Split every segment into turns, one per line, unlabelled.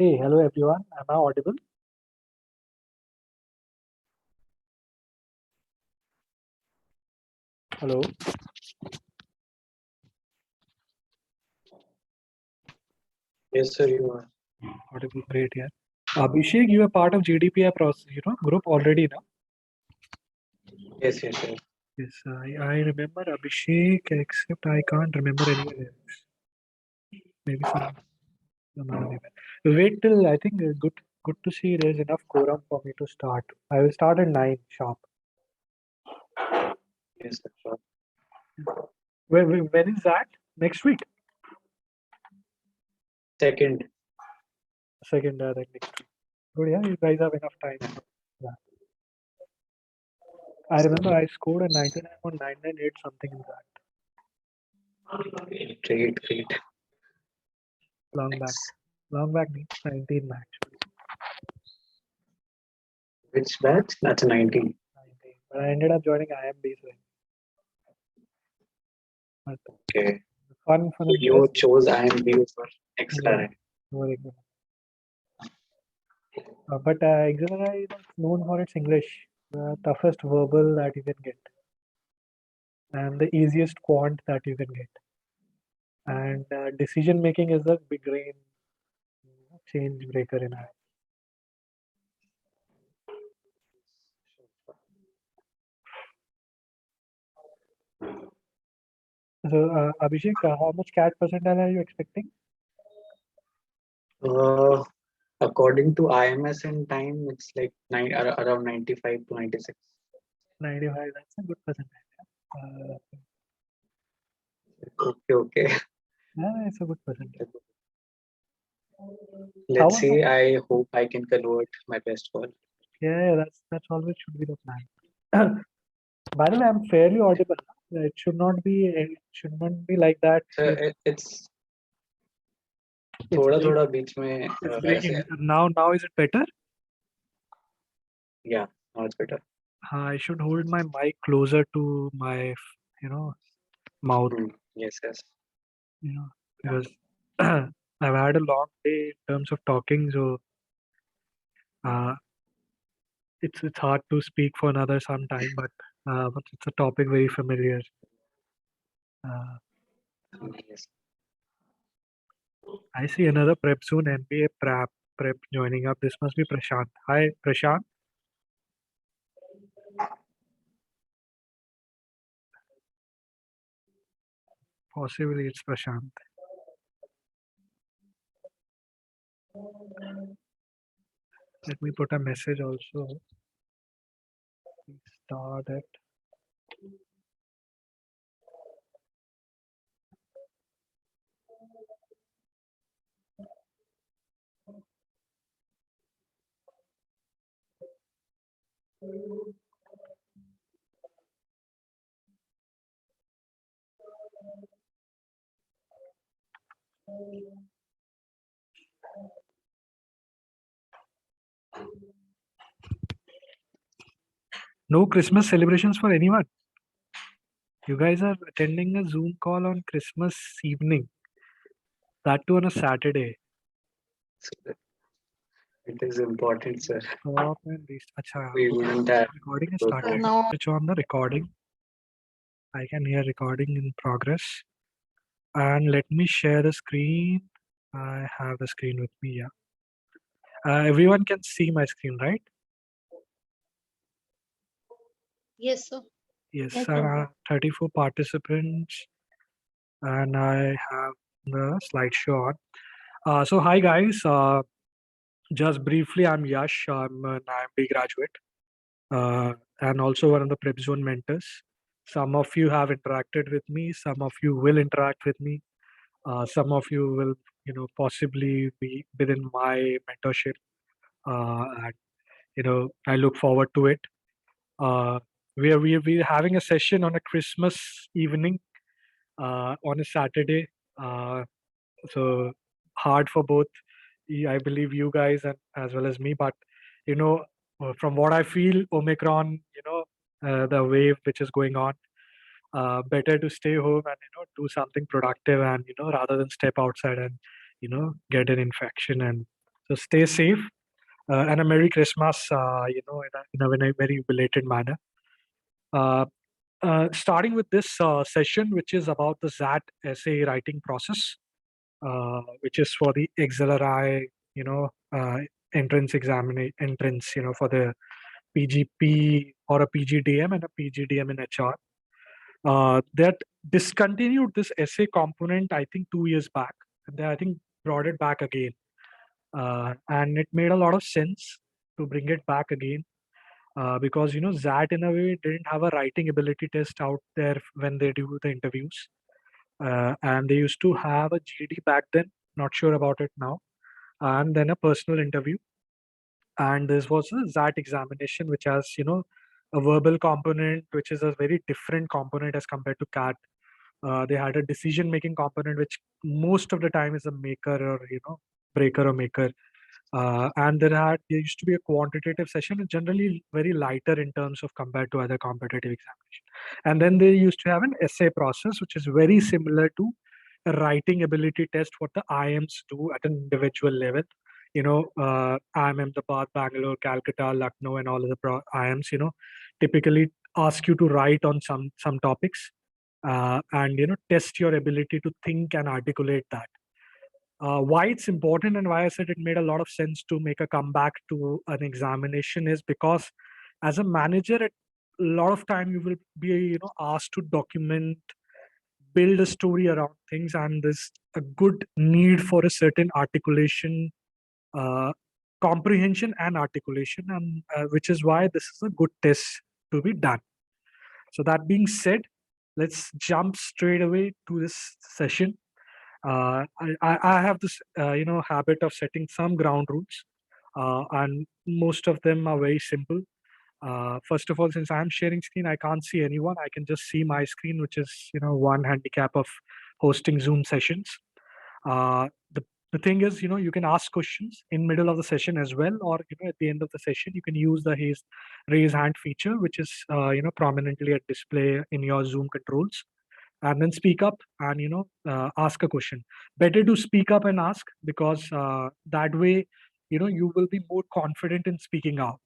Hey, hello everyone. Am I audible? Hello.
Yes, sir, you are.
Audible. Great. Yeah. Abhishek, you are part of GDPR process, group already now.
Yes, yes, sir.
Yes, I remember Abhishek, except I can't remember anyone else. Maybe some other name. Wait till I think good to see there's enough quorum for me to start. I will start at 9 sharp.
Yes, sir. Sure.
When is that? Next week?
Second.
Second, I think next week. Good, yeah, you guys have enough time. Yeah. I remember I scored a 99.998 something in that.
Great, great.
Long back. Long back means 19 match.
Which batch? That's 19.
19. But I ended up joining IMB. But
Okay.
fun for the
You
best.
chose IMB for extra rank.
Very good. But XLRI is known for its English, the toughest verbal that you can get, and the easiest quant that you can get. And decision making is the big brain change breaker in I. So, Abhishek, how much CAT percentile are you expecting?
According to IMS in time, it's like around 95 to 96.
95, that's a good percentile.
Okay.
Yeah, it's a good percentile.
Let's see. I hope I can convert my best call.
Yeah, that's always should be the plan. By the way, I'm fairly audible. It should not be like that.
So it's थोड़ा बीच में
It's breaking. Now is it better?
Yeah, now it's better.
I should hold my mic closer to my, mouth.
Yes, yes.
Because I've had a long day in terms of talking, so it's hard to speak for another some time, but it's a topic very familiar.
Yes.
I see another prep soon, MBA prep joining up. This must be Prashant. Hi, Prashant. Possibly it's Prashant. Let me put a message also. Start it. No Christmas celebrations for anyone. You guys are attending a Zoom call on Christmas evening. That too on a Saturday.
It is important, sir.
Stop and restart.
We wouldn't have.
Recording is started. Switch on the recording. I can hear recording in progress. And let me share the screen. I have the screen with me. Yeah. Everyone can see my screen, right?
Yes, sir.
Yes, sir. 34 participants, and I have the slideshow on. So hi guys. Just briefly, I'm Yash. I'm an IMB graduate, and also one of the Prep Zone mentors. Some of you have interacted with me. Some of you will interact with me. Some of you will, possibly be within my mentorship. And I look forward to it. We're having a session on a Christmas evening on a Saturday. So hard for both, I believe, you guys and as well as me. But from what I feel, Omicron, the wave which is going on. Better to stay home and do something productive, and rather than step outside and get an infection. And so stay safe, and a Merry Christmas, in a very belated manner. Uh, Starting with this session, which is about the XAT essay writing process, which is for the XLRI, entrance, for the PGP or a PGDM and a PGDM in HR. That discontinued this essay component, I think, 2 years back. And they, I think, brought it back again. And it made a lot of sense to bring it back again, because XAT in a way didn't have a writing ability test out there when they do the interviews, and they used to have a GD back then. Not sure about it now, and then a personal interview, and this was a XAT examination, which has a verbal component, which is a very different component as compared to CAT. They had a decision making component, which most of the time is a maker or breaker or maker. And there used to be a quantitative session, generally very lighter in terms of compared to other competitive examination. And then they used to have an essay process, which is very similar to a writing ability test, what the IIMs do at an individual level. IIM Ahmedabad, Bangalore, Calcutta, Lucknow, and all of the IIMs, typically ask you to write on some topics, and test your ability to think and articulate that. Why it's important and why I said it made a lot of sense to make a comeback to an examination is because as a manager, a lot of time you will be asked to document, build a story around things, and there's a good need for a certain articulation, comprehension and articulation, and which is why this is a good test to be done. So that being said, let's jump straight away to this session. I have this habit of setting some ground rules, and most of them are very simple. First of all, since I'm sharing screen, I can't see anyone. I can just see my screen, which is one handicap of hosting Zoom sessions. The thing is, you can ask questions in middle of the session as well, or at the end of the session, you can use the raise hand feature, which is prominently at display in your Zoom controls, and then speak up and ask a question. Better to speak up and ask, because that way you will be more confident in speaking out,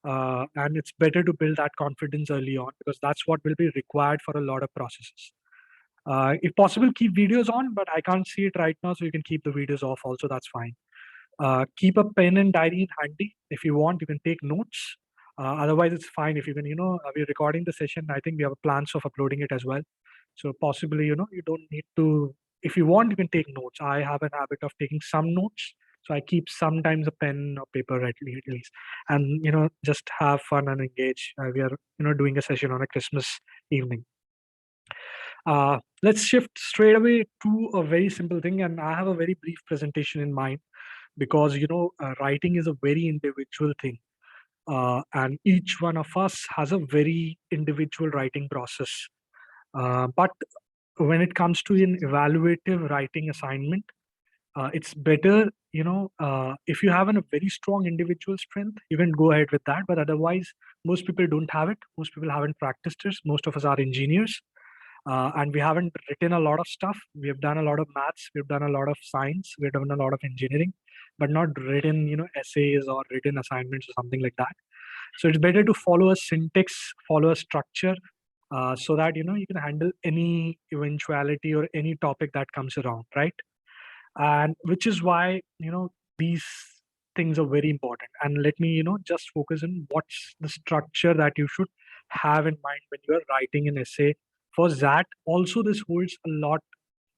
and it's better to build that confidence early on, because that's what will be required for a lot of processes. If possible, keep videos on, but I can't see it right now, so you can keep the videos off also, that's fine. Keep a pen and diary in handy. If you want, you can take notes. Otherwise, it's fine. If you can, we're recording the session. I think we have plans of uploading it as well. So possibly, you don't need to, if you want, you can take notes. I have an habit of taking some notes. So I keep sometimes a pen or paper at least, and, just have fun and engage. We are, doing a session on a Christmas evening. Let's shift straight away to a very simple thing. And I have a very brief presentation in mind, because, writing is a very individual thing. And each one of us has a very individual writing process. But when it comes to an evaluative writing assignment, it's better, if you have a very strong individual strength, you can go ahead with that. But otherwise, most people don't have it. Most people haven't practiced it. Most of us are engineers, and we haven't written a lot of stuff. We have done a lot of maths. We've done a lot of science. We've done a lot of engineering, but not written, essays or written assignments or something like that. So it's better to follow a syntax, follow a structure, so that you can handle any eventuality or any topic that comes around, right? And which is why these things are very important. And let me just focus on what's the structure that you should have in mind when you are writing an essay for XAT. Also, this holds a lot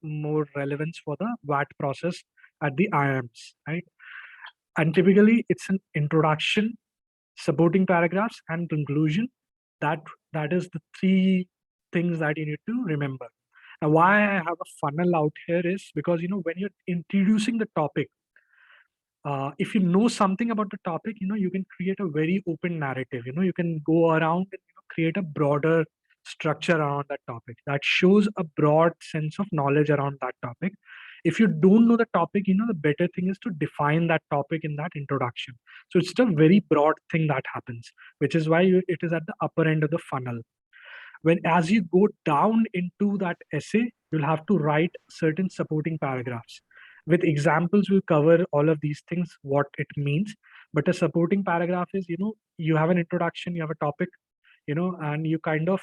more relevance for the VAT process at the IIMs, right? And typically, it's an introduction, supporting paragraphs, and conclusion. That is the three things that you need to remember. And why I have a funnel out here is because when you're introducing the topic, if you know something about the topic, you can create a very open narrative. You can go around and create a broader structure around that topic that shows a broad sense of knowledge around that topic. If you don't know the topic, the better thing is to define that topic in that introduction. So it's a very broad thing that happens, which is why it is at the upper end of the funnel. When as you go down into that essay, you'll have to write certain supporting paragraphs. With examples, we'll cover all of these things, what it means. But a supporting paragraph is, you have an introduction, you have a topic, and you kind of,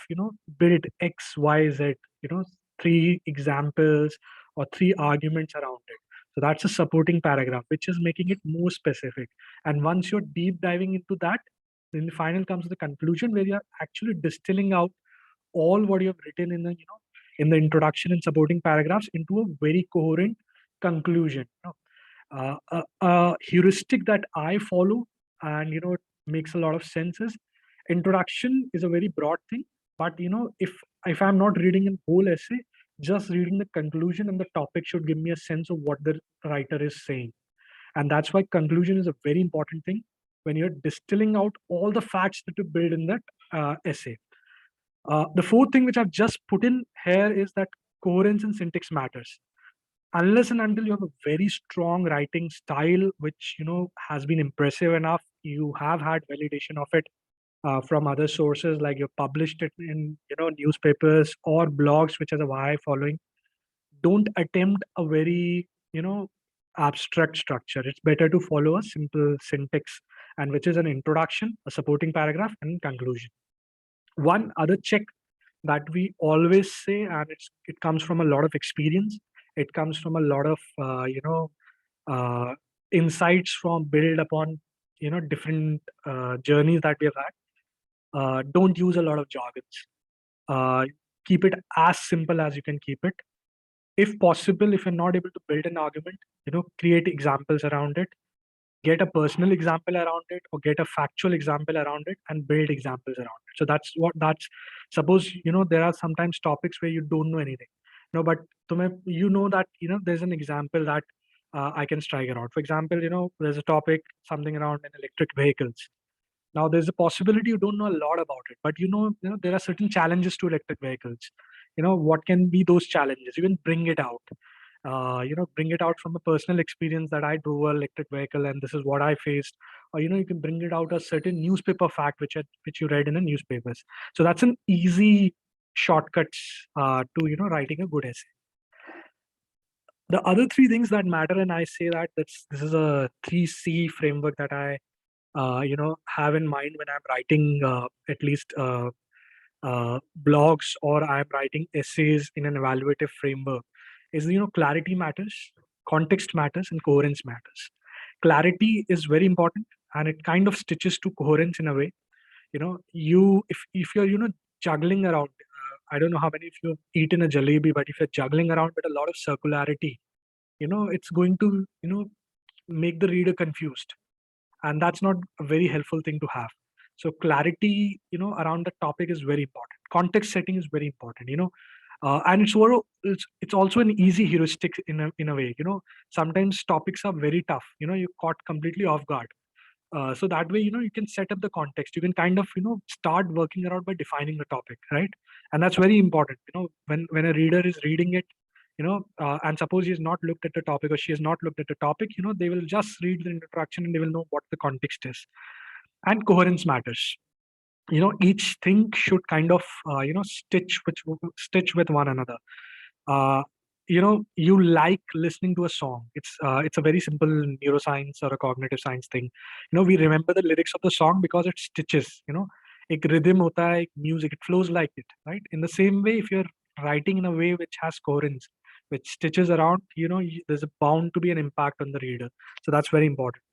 build X, Y, Z, 3 examples or 3 arguments around it. So that's a supporting paragraph, which is making it more specific. And once you're deep diving into that, then the final comes the conclusion where you're actually distilling out all what you have written in the in the introduction and supporting paragraphs into a very coherent conclusion. A heuristic that I follow, and it makes a lot of sense, is introduction is a very broad thing, but if I'm not reading a whole essay, just reading the conclusion and the topic should give me a sense of what the writer is saying. And that's why conclusion is a very important thing when you're distilling out all the facts that you build in that essay. The fourth thing which I've just put in here is that coherence and syntax matters. Unless and until you have a very strong writing style, which has been impressive enough, you have had validation of it from other sources, like you've published it in newspapers or blogs, which has a wide following. Don't attempt a very abstract structure. It's better to follow a simple syntax, and which is an introduction, a supporting paragraph, and conclusion. One other check that we always say, and it comes from a lot of experience, it comes from a lot of insights from build upon different journeys that we have had. Don't use a lot of jargons. Keep it as simple as you can keep it. If possible, if you're not able to build an argument, create examples around it, get a personal example around it, or get a factual example around it, and build examples around it. So that's suppose there are sometimes topics where you don't know anything, but that there's an example that I can strike around. For example, there's a topic, something around in electric vehicles. Now there's a possibility you don't know a lot about it, but there are certain challenges to electric vehicles. What can be those challenges? You can bring it out. Bring it out from a personal experience that I drove an electric vehicle and this is what I faced. Or you can bring it out a certain newspaper fact which you read in the newspapers. So that's an easy shortcuts to writing a good essay. The other 3 things that matter, and I say that this is a 3C framework that I have in mind when I'm writing at least blogs or I'm writing essays in an evaluative framework, is clarity matters, context matters, and coherence matters. Clarity is very important, and it kind of stitches to coherence in a way. If you're juggling around, I don't know how many of you have eaten a jalebi, but if you're juggling around with a lot of circularity, it's going to make the reader confused, and that's not a very helpful thing to have. So clarity around the topic is very important. Context setting is very important. And it's also an easy heuristic in a way. Sometimes topics are very tough. You're caught completely off guard. So that way, you can set up the context. You can kind of start working around by defining the topic, right? And that's very important. When a reader is reading it, and suppose he has not looked at the topic or she has not looked at the topic, they will just read the introduction and they will know what the context is. And coherence matters. Each thing should kind of stitch with one another. You like listening to a song. It's a very simple neuroscience or a cognitive science thing. We remember the lyrics of the song because it stitches. Ek rhythm hota hai, ek music, it flows like it, right? In the same way, if you're writing in a way which has coherence, which stitches around, there's bound to be an impact on the reader. So that's very important.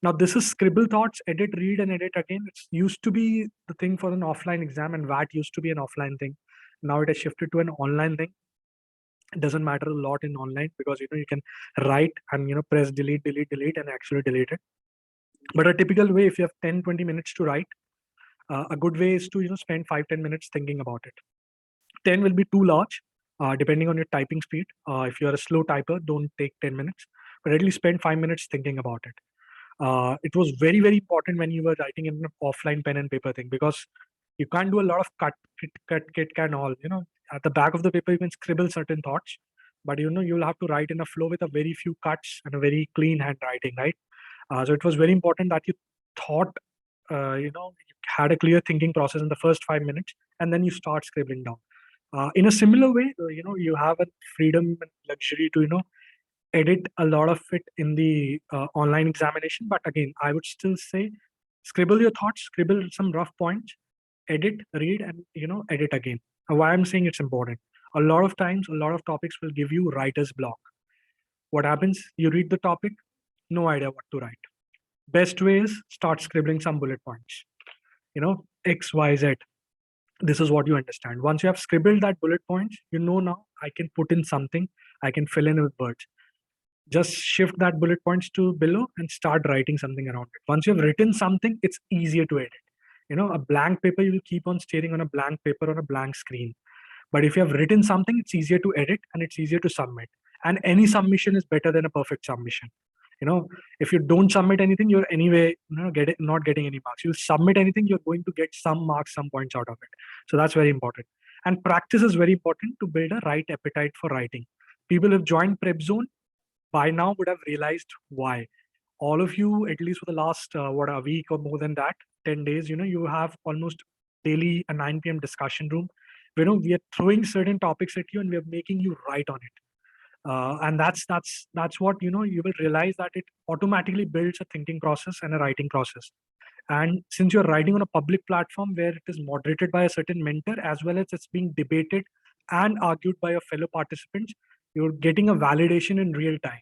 Now, this is Scribble Thoughts, edit, read, and edit again. It used to be the thing for an offline exam, and VAT used to be an offline thing. Now it has shifted to an online thing. It doesn't matter a lot in online because you can write and press delete and actually delete it. But a typical way, if you have 10-20 minutes to write, a good way is to spend 5-10 minutes thinking about it. 10 will be too large, depending on your typing speed. If you're a slow typer, don't take 10 minutes, but at least spend 5 minutes thinking about it. It was very, very important when you were writing in an offline pen and paper thing, because you can't do a lot of cut and all. At the back of the paper, you can scribble certain thoughts, but you'll have to write in a flow with a very few cuts and a very clean handwriting, right? So it was very important that you thought, you had a clear thinking process in the first 5 minutes, and then you start scribbling down. In a similar way, you have a freedom and luxury to, edit a lot of it in the online examination. But again, I would still say scribble your thoughts, scribble some rough points, edit, read, and edit again. Why I'm saying it's important. A lot of times, a lot of topics will give you writer's block. What happens? You read the topic, no idea what to write. Best way is start scribbling some bullet points. X, Y, Z. This is what you understand. Once you have scribbled that bullet points, now I can put in something, I can fill in with words. Just shift that bullet points to below and start writing something around it. Once you've written something, it's easier to edit. A blank paper, you will keep on staring on a blank paper on a blank screen. But if you have written something, it's easier to edit and it's easier to submit. And any submission is better than a perfect submission. If you don't submit anything, you're anyway not getting any marks. You submit anything, you're going to get some marks, some points out of it. So that's very important. And practice is very important to build a right appetite for writing. People who've joined Prep Zone by now would have realized why. All of you, at least for the last a week or more than that, 10 days, you have almost daily a 9 p.m. discussion room. We are throwing certain topics at you and we are making you write on it. And that's what you will realize that it automatically builds a thinking process and a writing process. And since you're writing on a public platform where it is moderated by a certain mentor, as well as it's being debated and argued by your fellow participants, you're getting a validation in real time.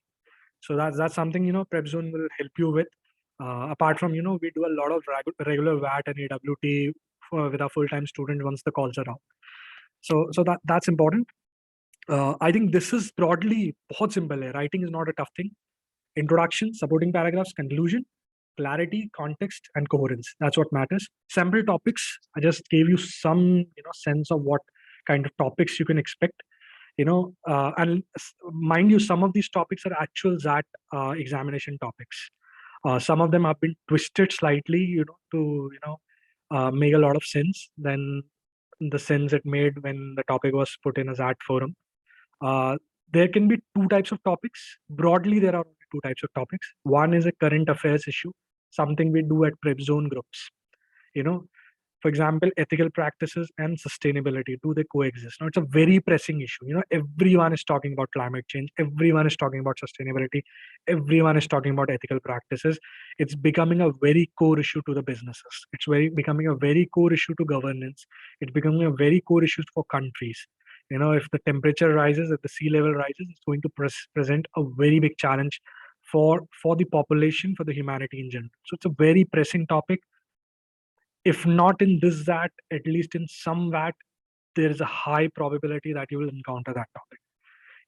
So that's something Prep Zone will help you with. Apart from we do a lot of regular VAT and AWT with our full-time student once the calls are out. So that's important. I think this is broadly बहुत simple है. Writing is not a tough thing. Introduction, supporting paragraphs, conclusion, clarity, context, and coherence. That's what matters. Sample topics. I just gave you some sense of what kind of topics you can expect. And mind you, some of these topics are actual XAT examination topics. Some of them have been twisted slightly, to make a lot of sense than the sense it made when the topic was put in a XAT forum. There can be two types of topics. Broadly, there are only two types of topics. One is a current affairs issue, something we do at Prep Zone groups. For example, ethical practices and sustainability, do they coexist? Now, it's a very pressing issue. Everyone is talking about climate change. Everyone is talking about sustainability. Everyone is talking about ethical practices. It's becoming a very core issue to the businesses. It's becoming a very core issue to governance. It's becoming a very core issue for countries. If the temperature rises, if the sea level rises, it's going to present a very big challenge for the population, for the humanity in general. So it's a very pressing topic. If not in this VAT, at least in some VAT, there is a high probability that you will encounter that topic.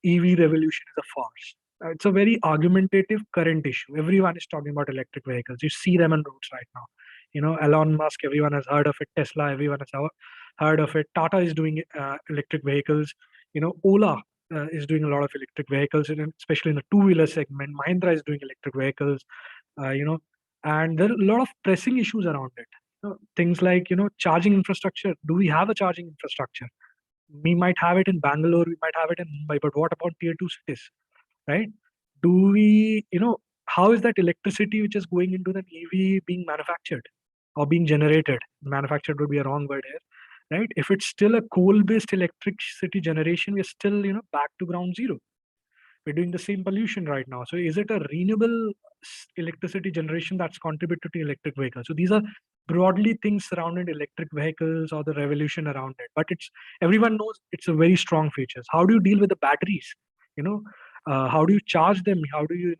EV revolution is a farce. It's a very argumentative current issue. Everyone is talking about electric vehicles. You see them on roads right now. Elon Musk, everyone has heard of it. Tesla, everyone has heard of it. Tata is doing electric vehicles. Ola is doing a lot of electric vehicles, especially in the two-wheeler segment. Mahindra is doing electric vehicles. And there are a lot of pressing issues around it. Things like charging infrastructure. Do we have a charging infrastructure? We might have it in Bangalore, we might have it in Mumbai, but what about tier 2 cities, right? Do we, how is that electricity which is going into the EV being manufactured or being generated? Manufactured would be a wrong word here, right? If it's still a coal-based electricity generation, we're still, back to ground zero. We're doing the same pollution right now. So is it a renewable electricity generation that's contributed to electric vehicles? So these are broadly things surrounding electric vehicles or the revolution around it. But everyone knows it's a very strong features. How do you deal with the batteries? How do you charge them? How do you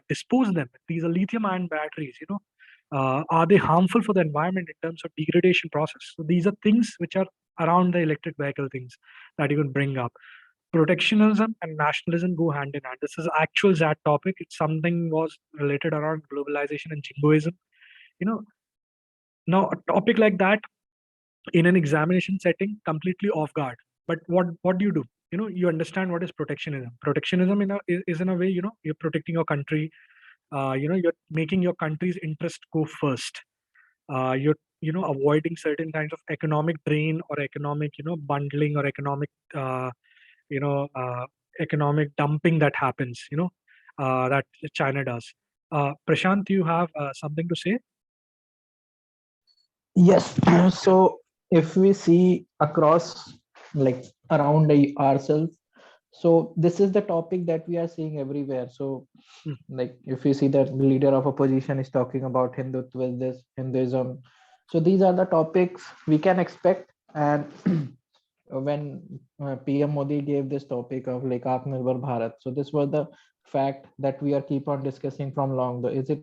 dispose them? These are lithium-ion batteries. Are they harmful for the environment in terms of degradation process? So these are things which are around the electric vehicle things that you can bring up. Protectionism and nationalism go hand in hand. This is actual ZAT topic. It's something was related around globalization and jingoism. Now a topic like that in an examination setting, completely off guard. But what do? You understand what is protectionism. Protectionism is in a way, you're protecting your country. You're making your country's interest go first. You're avoiding certain kinds of economic drain or economic bundling or economic economic dumping that happens, that China does. Prashant, you have something to say?
Yes. So if we see across, like around ourselves, so this is the topic that we are seeing everywhere. So
Hmm.
like if you see that the leader of opposition is talking about Hindutva, this Hinduism. So these are the topics we can expect. And when PM Modi gave this topic of like Atmanirbhar Bharat, so this was the fact that we are keep on discussing from long. Though, is it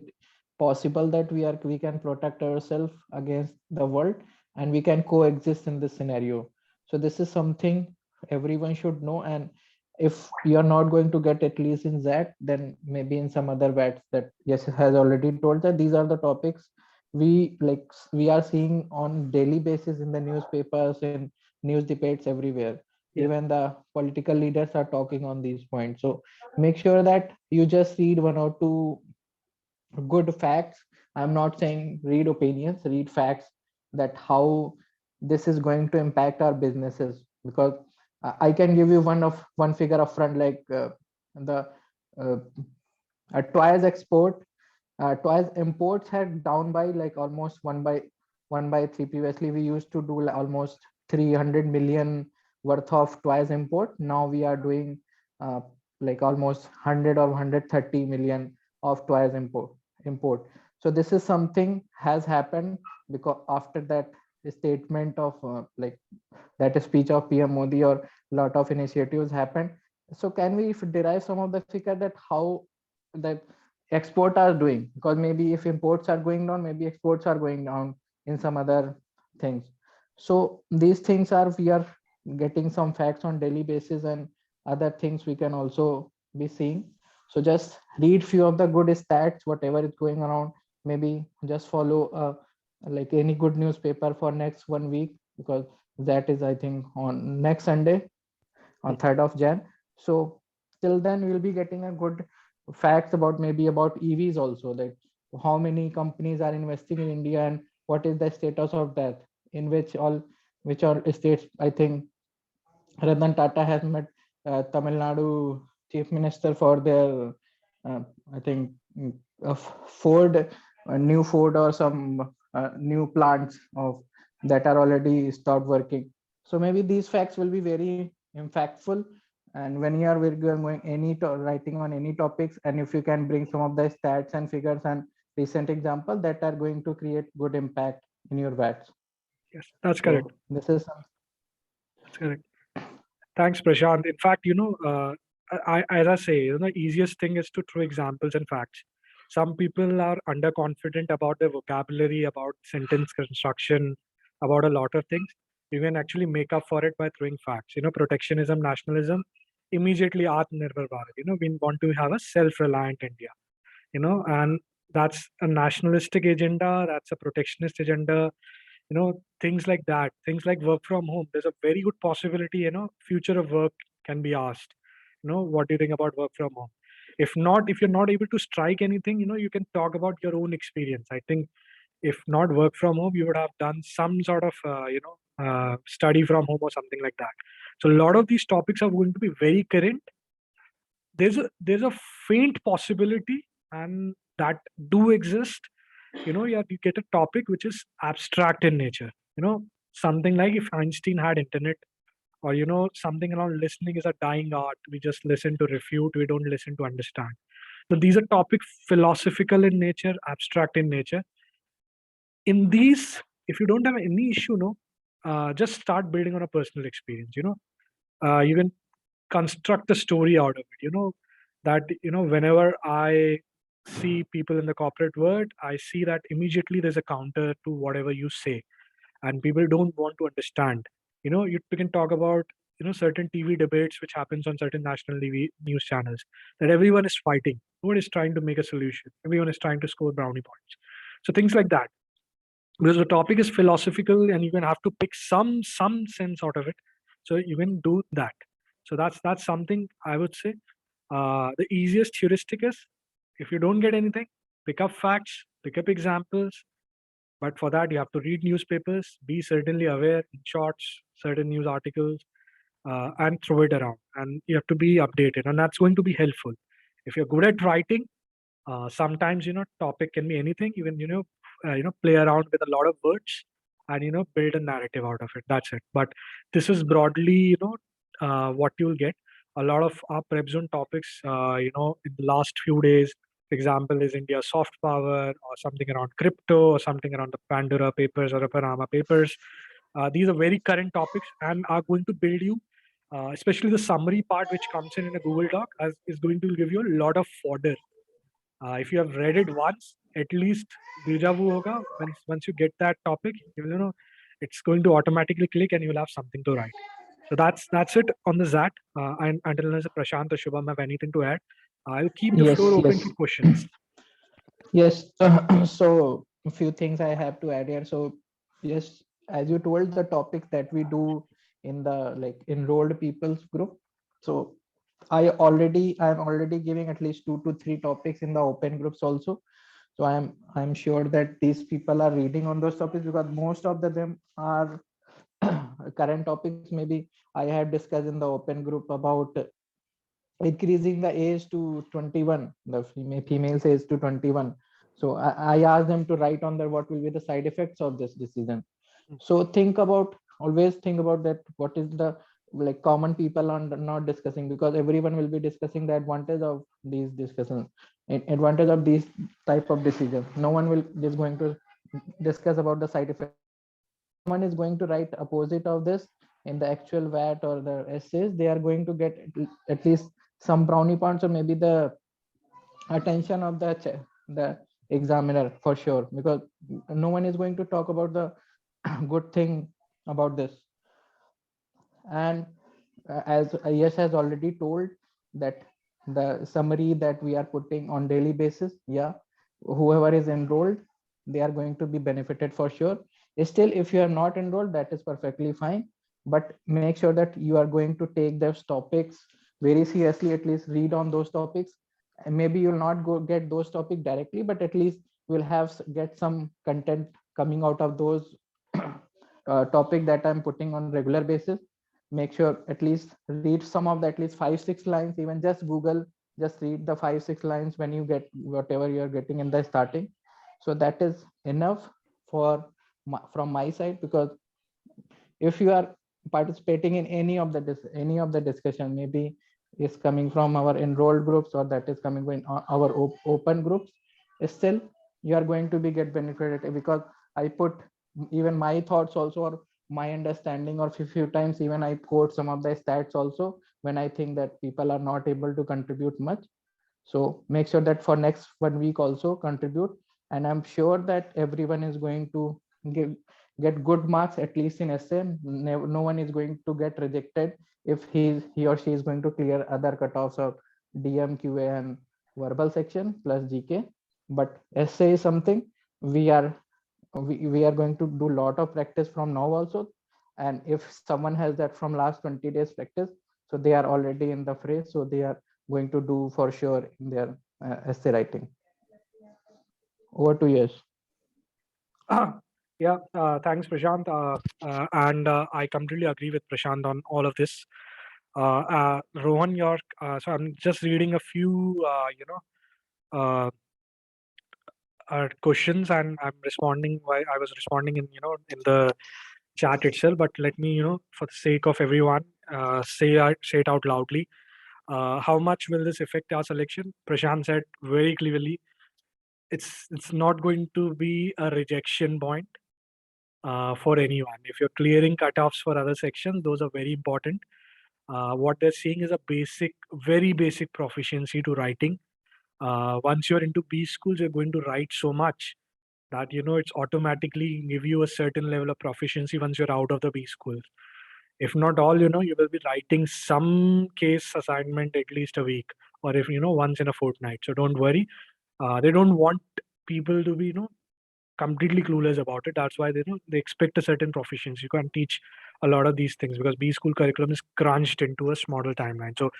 possible that we can protect ourselves against the world and we can coexist in this scenario? So this is something everyone should know. And if you are not going to get at least in that, then maybe in some other bets that yes has already told that these are the topics we are seeing on daily basis in the newspapers and news debates everywhere.
Yeah.
Even the political leaders are talking on these points. So make sure that you just read one or two good facts. I'm not saying read opinions, read facts, that how this is going to impact our businesses. Because I can give you one figure upfront, like the uh, toys export, toys imports had down by like almost one by three. Previously we used to do almost 300 million worth of toys import. Now we are doing uh, like almost 100 or 130 million of toys import. So this is something has happened because after that statement of that speech of PM Modi, or lot of initiatives happened. So can we derive some of the figure that how that export are doing? Because maybe if imports are going down, maybe exports are going down in some other things. So these things are, we are getting some facts on daily basis, and other things we can also be seeing. So just read few of the good stats, whatever is going around. Maybe just follow like any good newspaper for next 1 week, because that is I think on next Sunday on 3rd of Jan. So till then we'll be getting a good facts about maybe about EVs also, like how many companies are investing in India and what is the status of that, in which all states. I think Ratan Tata has met Tamil Nadu chief minister for their I think Ford, new Ford or some new plants of that are already stopped working. So maybe these facts will be very impactful. And when you are going writing on any topics, and if you can bring some of the stats and figures and recent example that are going to create good impact in your VATs.
Yes, that's correct.
So this is
That's correct. Thanks, Prashant. In fact, as I say, the easiest thing is to throw examples and facts. Some people are underconfident about their vocabulary, about sentence construction, about a lot of things. You can actually make up for it by throwing facts. Protectionism, nationalism, immediately Atmanirbhar Bharat. We want to have a self-reliant India. And that's a nationalistic agenda. That's a protectionist agenda. Things like that, things like work from home. There's a very good possibility, future of work can be asked, what do you think about work from home? If you're not able to strike anything, you can talk about your own experience. I think if not work from home, you would have done some sort of study from home or something like that. So a lot of these topics are going to be very current. There's a faint possibility, and that do exist. You get a topic which is abstract in nature. Something like if Einstein had internet, or something around listening is a dying art. We just listen to refute. We don't listen to understand. So these are topics philosophical in nature, abstract in nature. In these, if you don't have any issue, just start building on a personal experience. You can construct a story out of it. That whenever I see people in the corporate world, I see that immediately there's a counter to whatever you say, and people don't want to understand. You can talk about certain TV debates which happens on certain national TV news channels, that everyone is fighting. No one is trying to make a solution. Everyone is trying to score brownie points. So things like that, because the topic is philosophical and you can have to pick some sense out of it. So you can do that. So that's something I would say. The easiest heuristic is, if you don't get anything, pick up facts, pick up examples. But for that, you have to read newspapers, be certainly aware in shorts, certain news articles, and throw it around. And you have to be updated, and that's going to be helpful. If you're good at writing, sometimes topic can be anything. Even play around with a lot of words and build a narrative out of it. That's it. But this is broadly what you'll get. A lot of our prep zone topics, in the last few days, example is India soft power, or something around crypto, or something around the Pandora papers or the Panama papers. These are very current topics and are going to build you, especially the summary part which comes in a Google Doc, is going to give you a lot of fodder. If you have read it once, at least deja vu hoga. Once you get that topic, it's going to automatically click and you'll have something to write. So that's it on the ZAT. And until unless Prashant or Shubham have anything to add, I'll keep the
Yes,
floor open
yes.
for questions.
Yes. So a few things I have to add here. So yes, as you told, the topics that we do in the like enrolled people's group. So I'm already giving at least 2 to 3 topics in the open groups also. So I'm sure that these people are reading on those topics, because most of them are current topics. Maybe I have discussed in the open group about increasing the age to 21, the female's age to 21. So I asked them to write on there what will be the side effects of this decision. So always think about that, what is the like common people are not discussing, because everyone will be discussing the advantage of these discussions, advantage of these type of decisions. No one will is going to discuss about the side effects. Someone is going to write opposite of this in the actual VAT or the essays, they are going to get at least some brownie points, or maybe the attention of the examiner for sure, because no one is going to talk about the good thing about this. And as Yash has already told, that the summary that we are putting on daily basis, yeah, whoever is enrolled, they are going to be benefited for sure. Still, if you are not enrolled, that is perfectly fine, but make sure that you are going to take those topics very seriously. At least read on those topics, and maybe you'll not go get those topics directly, but at least we'll get some content coming out of those topic that I'm putting on regular basis. Make sure at least read some of the at least 5-6 lines. Even just Google, just read the 5-6 lines when you get whatever you're getting in the starting. So that is enough from my side, because if you are participating in any of the discussion, maybe is coming from our enrolled groups or that is coming in our open groups, still you are going to be get benefited, because I put even my thoughts also, or my understanding, or few times even I quote some of the stats also when I think that people are not able to contribute much. So make sure that for next 1 week also contribute, and I'm sure that everyone is going to get good marks, at least in essay. No one is going to get rejected if he or she is going to clear other cutoffs of DM, QA, and verbal section plus GK. But essay is something we are going to do a lot of practice from now also. And if someone has that from last 20 days practice, so they are already in the phrase, so they are going to do for sure in their essay writing. Over to you.
Yeah, thanks, Prashant. And I completely agree with Prashant on all of this. Rohan, so I'm just reading a few, questions, and I'm responding. While I was responding in the chat itself, but let me, for the sake of everyone, say it out loudly. How much will this affect our selection? Prashant said very clearly, it's not going to be a rejection point for anyone. If you're clearing cutoffs for other sections, those are very important. What they're seeing is a very basic proficiency to writing. Once you're into B schools, you're going to write so much that it's automatically give you a certain level of proficiency once you're out of the B schools. If not all, you will be writing some case assignment at least a week, or if once in a fortnight. So don't worry. They don't want people to be completely clueless about it. That's why they expect a certain proficiency. You can teach a lot of these things because B school curriculum is crunched into a model timeline. So,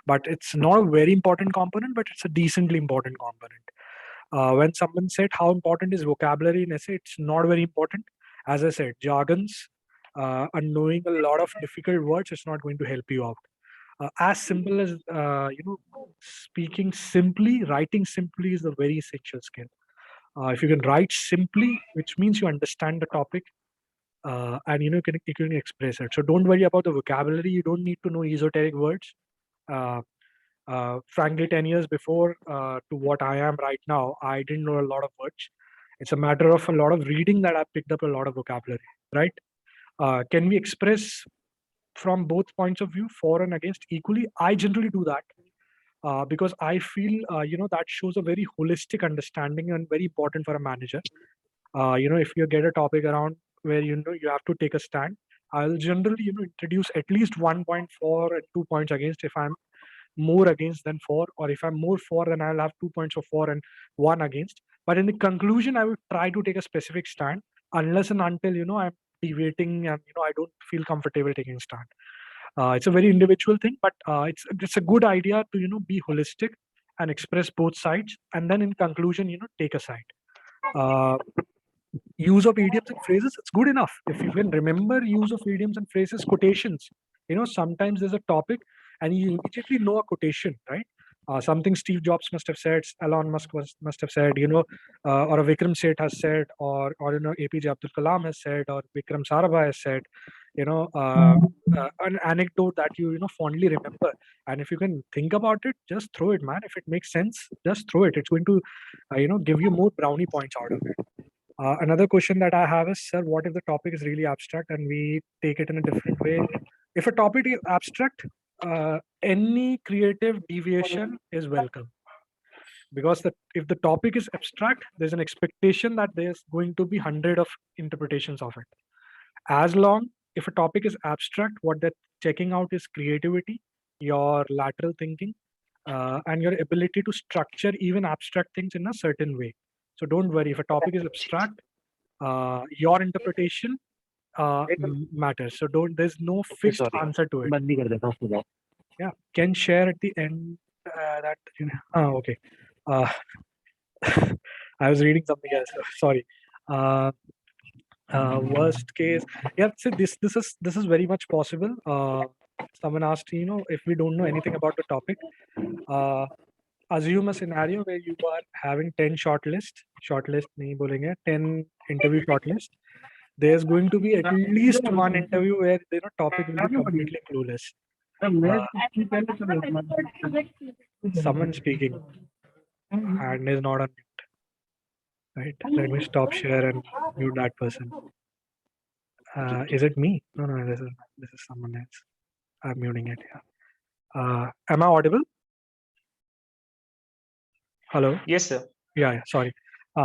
but it's not a very important component, but it's a decently important component. When someone said how important is vocabulary in essay, it's not very important. As I said, jargons, and knowing a lot of difficult words is not going to help you out. As simple as speaking simply, writing simply is a very essential skill. If you can write simply, which means you understand the topic, and you can express it. So don't worry about the vocabulary. You don't need to know esoteric words. Frankly, 10 years before to what I am right now, I didn't know a lot of words. It's a matter of a lot of reading that I picked up a lot of vocabulary, right? Can we express from both points of view, for and against, equally? I generally do that because I feel, that shows a very holistic understanding and very important for a manager. If you get a topic around where, you have to take a stand, I'll generally, introduce at least 1 point for and 2 points against if I'm more against than for, or if I'm more for, then I'll have 2 points of for and 1 against. But in the conclusion, I would try to take a specific stand unless and until, I'm deviating and, I don't feel comfortable taking a stand. It's a very individual thing, but it's a good idea to, be holistic and express both sides. And then in conclusion, take a side. Use of idioms and phrases, it's good enough. If you can remember use of idioms and phrases, quotations, sometimes there's a topic and you immediately know a quotation, right? Something Steve Jobs must have said, Elon Musk must have said, or a Vikram Seth has said, or APJ Abdul Kalam has said, or Vikram Sarabhai has said, an anecdote that you fondly remember. And if you can think about it, just throw it, man. If it makes sense, just throw it. It's going to, give you more brownie points out of it. Another question that I have is, sir, what if the topic is really abstract and we take it in a different way? If a topic is abstract, any creative deviation is welcome. Because if the topic is abstract, there's an expectation that there's going to be 100 of interpretations of it. As long, if a topic is abstract, what they're checking out is creativity, your lateral thinking, and your ability to structure even abstract things in a certain way. So don't worry, if a topic is abstract, your interpretation matters. So there's no fixed answer to it. Yeah, can share at the end that, okay. I was reading something else. Sorry. Worst case, yeah. So this is very much possible. Someone asked, if we don't know anything about the topic, assume a scenario where you are having 10 shortlist nahi bolenge, 10 interview shortlist. There's going to be at least one interview where topic will be completely clueless. Someone speaking and is not on mute. Right? Let me stop share and mute that person. Is it me? No, this is someone else. I'm muting it. Yeah. Am I audible? Hello.
Yes, sir.
Yeah. Sorry.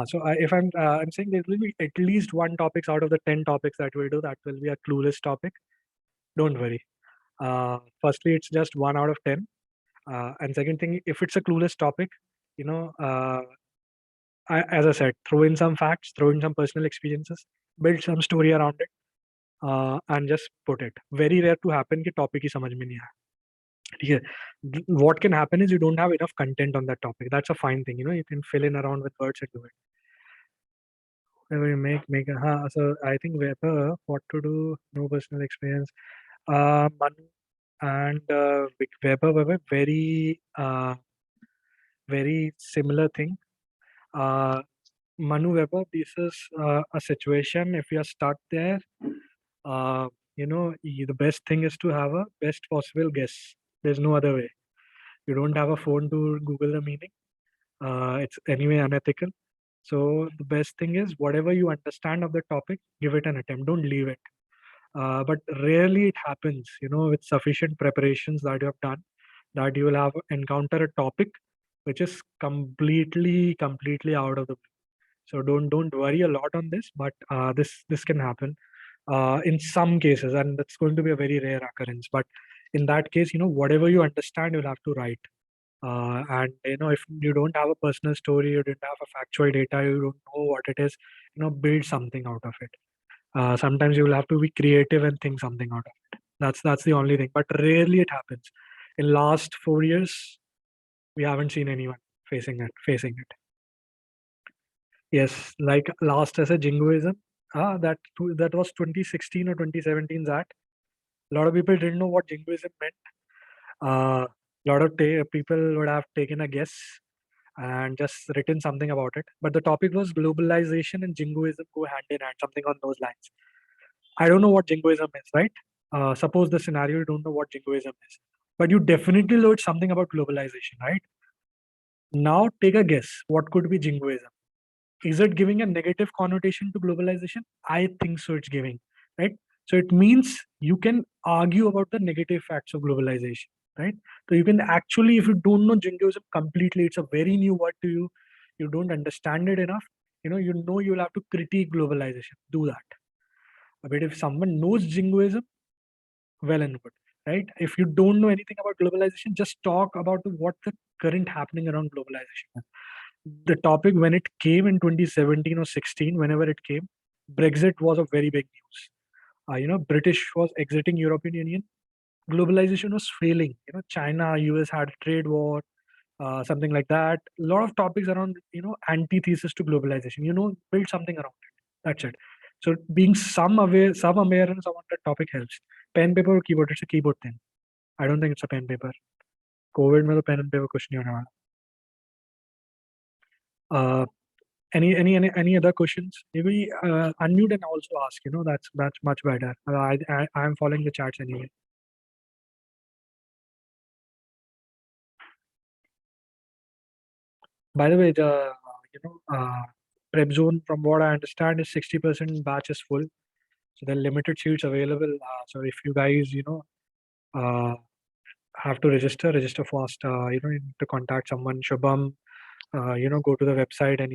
So if I'm saying there will be at least one topics out of the 10 topics that we'll do that will be a clueless topic. Don't worry. Firstly, it's just 1 out of 10. And second thing, if it's a clueless topic, as I said, throw in some facts, throw in some personal experiences, build some story around it, and just put it. Very rare to happen कि topic ही समझ में नहीं आया. Yeah. What can happen is you don't have enough content on that topic. That's a fine thing. You can fill in around with words and do it. Whenever you make so I think Weber, what to do, no personal experience. Manu and Weber were very very similar thing. Manu Weber, this is a situation. If you are stuck there, the best thing is to have a best possible guess. There's no other way. You don't have a phone to Google the meaning. It's anyway unethical. So the best thing is whatever you understand of the topic, give it an attempt. Don't leave it. But rarely it happens, with sufficient preparations that you have done, that you will have encounter a topic which is completely out of the blue. So don't worry a lot on this, but this can happen in some cases, and that's going to be a very rare occurrence. But in that case, whatever you understand, you'll have to write. And if you don't have a personal story, you don't have a factual data, you don't know what it is, build something out of it. Sometimes you will have to be creative and think something out of it. That's the only thing, but rarely it happens. In last 4 years, we haven't seen anyone facing it. Yes, like last as a jingoism, That was 2016 or 2017 that. A lot of people didn't know what jingoism meant. A lot of people would have taken a guess and just written something about it. But the topic was globalization and jingoism go hand in hand, something on those lines. I don't know what jingoism is, right? Suppose the scenario you don't know what jingoism is, but you definitely know it's something about globalization, right? Now take a guess. What could be jingoism? Is it giving a negative connotation to globalization? I think so. It's giving, right? So it means you can argue about the negative facts of globalization, right? So you can actually, if you don't know jingoism completely, it's a very new word to you. You don't understand it enough. You'll have to critique globalization. Do that. But if someone knows jingoism, well and good, right? If you don't know anything about globalization, just talk about what the current happening around globalization is. The topic when it came in 2017 or 16, whenever it came, Brexit was a very big news. British was exiting European Union. Globalization was failing. China, US had a trade war, something like that. A lot of topics around, antithesis to globalization. Build something around it. That's it. So being some awareness about that topic helps. Pen, paper, or keyboard. It's a keyboard thing. I don't think it's a pen paper. COVID में तो pen and paper कुछ नहीं होने वाला. Any other questions? Maybe unmute and also ask. That's much better. I'm following the charts anyway. By the way, the prep zone, from what I understand, is 60% batch is full. So there are limited seats available. So if you guys have to register fast. You need to contact someone. Shubham. Go to the website and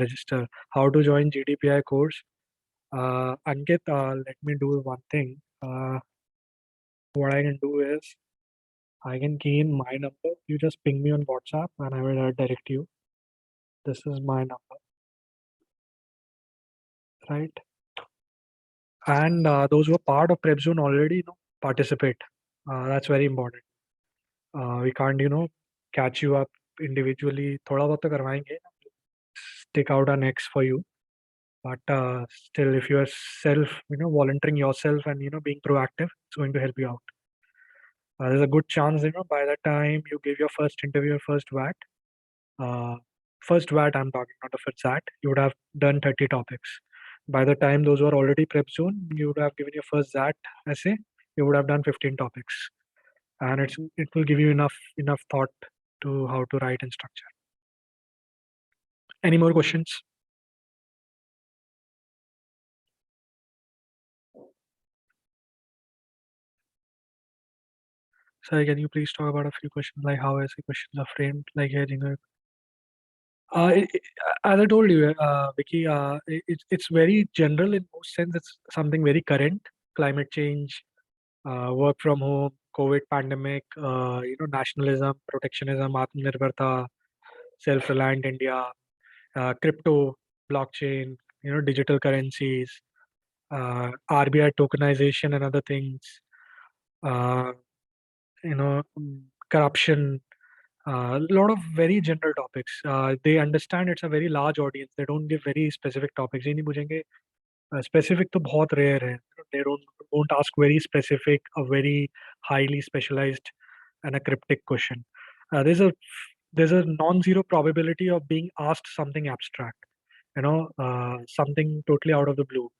register. How to join GDPI course? Ankit, let me do one thing. What I can do is I can key in my number. You just ping me on WhatsApp and I will direct you. This is my number, right? And those who are part of Prep Zone already, participate. That's very important. We can't, catch you up individually. थोड़ा बहुत तो करवाएंगे. Stick out our necks for you. But still, if you are volunteering yourself and, being proactive, it's going to help you out. There's a good chance, by the time you give your first interview, first VAT, I'm talking, not the first VAT, you would have done 30 topics. By the time those who are already prep zone, you would have given your first ZAT essay, you would have done 15 topics. And it will give you enough thought to how to write and structure. Any more questions? Sorry, can you please talk about a few questions, like how essay questions are framed, like here, as I told you, Vicky, it's very general in most sense. It's something very current: climate change, work from home, COVID pandemic, nationalism, protectionism, Atmanirbharta, self-reliant India, crypto, blockchain, digital currencies, RBI tokenization and other things, corruption. A lot of very general topics. They understand it's a very large audience. They don't give very specific topics. ये नहीं पूछेंगे specific तो बहुत rare है. They won't ask very specific, a very highly specialized and a cryptic question. There's a non-zero probability of being asked something abstract, something totally out of the blue.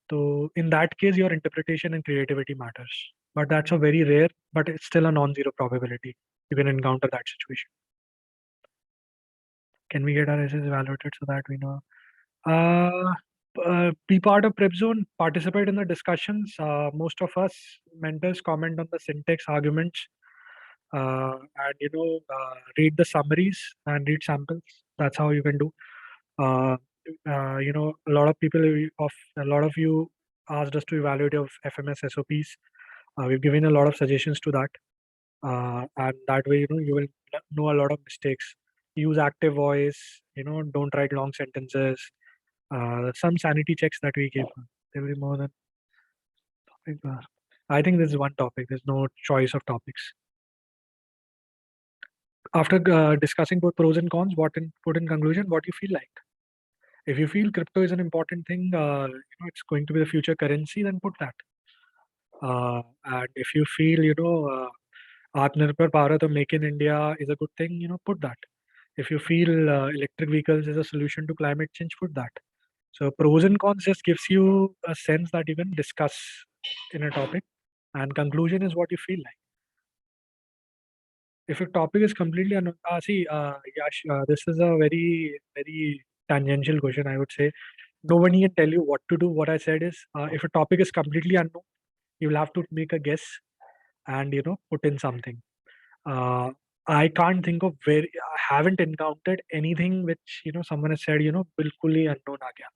So in that case, your interpretation and creativity matters. But that's a very rare, but it's still a non-zero probability. You can encounter that situation. Can we get our essays evaluated so that we know? Be part of Prep Zone, participate in the discussions. Most of us mentors comment on the syntax arguments, and read the summaries and read samples. That's how you can do. A lot of you asked us to evaluate your FMS SOPs. We've given a lot of suggestions to that, and that way you will know a lot of mistakes. Use active voice. Don't write long sentences. Some sanity checks that we give. There will be more than topic. I think this is one topic. There's no choice of topics. After discussing both pros and cons, put in conclusion, what you feel like? If you feel crypto is an important thing, it's going to be the future currency, then put that. And if you feel, Atmanirbhar Bharat or Make in India is a good thing, put that. If you feel electric vehicles is a solution to climate change, put that. So pros and cons just gives you a sense that you can discuss in a topic, and conclusion is what you feel like. If a topic is completely unknown, Yash, this is a very, very tangential question, I would say. Nobody can tell you what to do. What I said is, if a topic is completely unknown, you will have to make a guess and, put in something. I can't think of I haven't encountered anything which, someone has said, bilkul hi unknown aa gaya.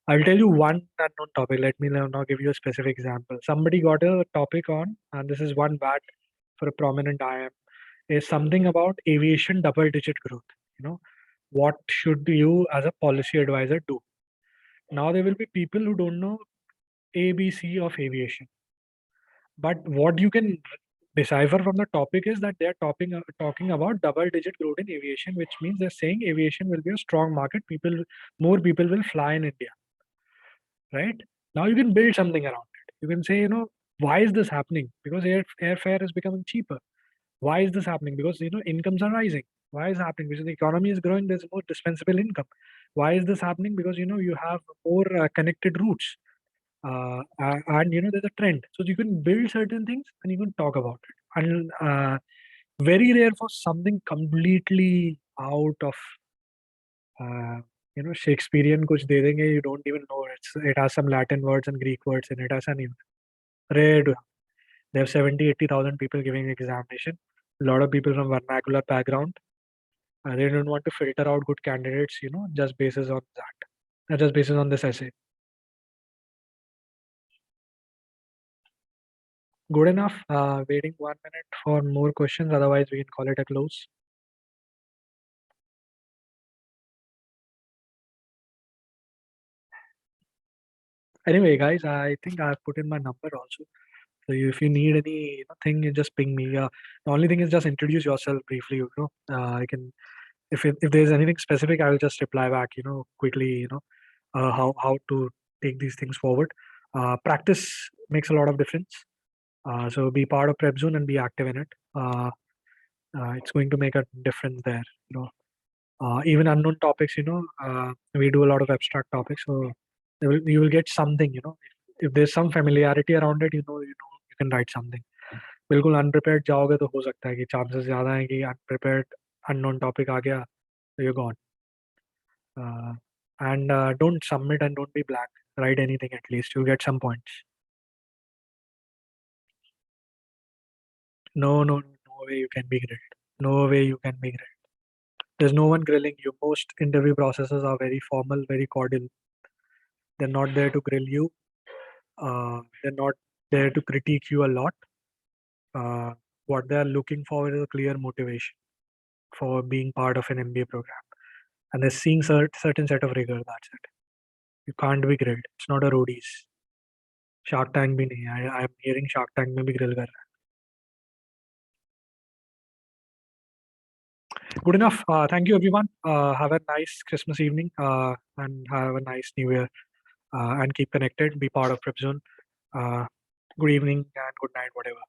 I'll tell you one unknown topic. Let me now give you a specific example. Somebody got a topic on, and this is one bad for a prominent IM, is something about aviation double-digit growth. What should you as a policy advisor do? Now there will be people who don't know ABC of aviation, but what you can decipher from the topic is that they're talking about double-digit growth in aviation, which means they're saying aviation will be a strong market. More people will fly in India. Right? Now you can build something around it. You can say, why is this happening? Because airfare is becoming cheaper. Why is this happening? Because, incomes are rising. Why is it happening? Because the economy is growing, there's more dispensable income. Why is this happening? Because, you have more connected routes. And, there's a trend. So you can build certain things and you can talk about it. And very rare for something completely out of Shakespearean कुछ दे देंगे, you don't even know it has some Latin words and Greek words in it. ऐसा नहीं होता. Rare to have. They have 70,000-80,000 people giving examination. A lot of people from vernacular background. They don't want to filter out good candidates, just basis on that. Just basis on this essay. Good enough. Waiting 1 minute for more questions. Otherwise, we can call it a close. Anyway, guys, I think I've put in my number also. So if you need any thing, you just ping me. The only thing is just introduce yourself briefly. I can, if there's anything specific, I will just reply back. Quickly. How to take these things forward. Practice makes a lot of difference. So be part of PrepZone and be active in it. It's going to make a difference there. Even unknown topics. We do a lot of abstract topics, so you will get something. If there's some familiarity around it, you can write something. बिल्कुल unprepared जाओगे तो हो सकता है कि chances ज़्यादा हैं कि unprepared unknown topic आ गया, so you're gone. And don't submit and don't be blank. Write anything at least. You'll get some points. No way you can be grilled. No way you can be grilled. There's no one grilling you. Most interview processes are very formal, very cordial. They're not there to grill you. They're not there to critique you a lot. What they're looking for is a clear motivation for being part of an MBA program. And they're seeing certain set of rigor, that's it. You can't be grilled. It's not a roadies. Shark Tank bhi nahi. I'm hearing Shark Tank mein bhi grill kar raha hai. Good enough. Thank you everyone. Have a nice Christmas evening and have a nice New Year. And keep connected. Be part of PrepZone. Good evening and good night, whatever.